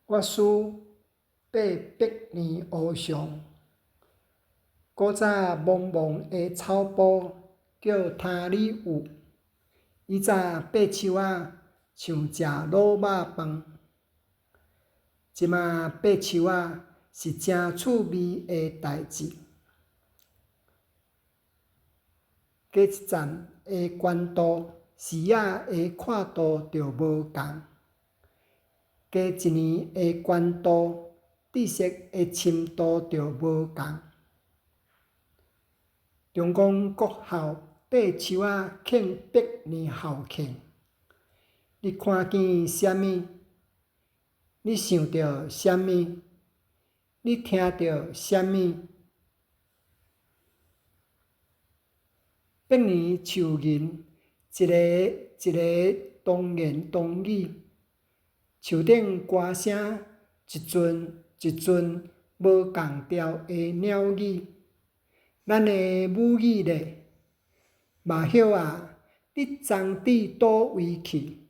我思800年乌上，古早茫茫的草埔叫他里有。以早八树仔像食卤肉饭，即马八树仔是真趣味的代志。过一站的关渡，视野的看度就无共。过一年的关渡，知识的深度就无共。中央国校八树仔庆100年校庆，你看见啥物？你想到啥物？你听到啥物？100年树人，一个一个同言同语，树顶歌声一阵一阵无共调的鸟语。咱的母语咧，马歇仔，你踪伫倒位去？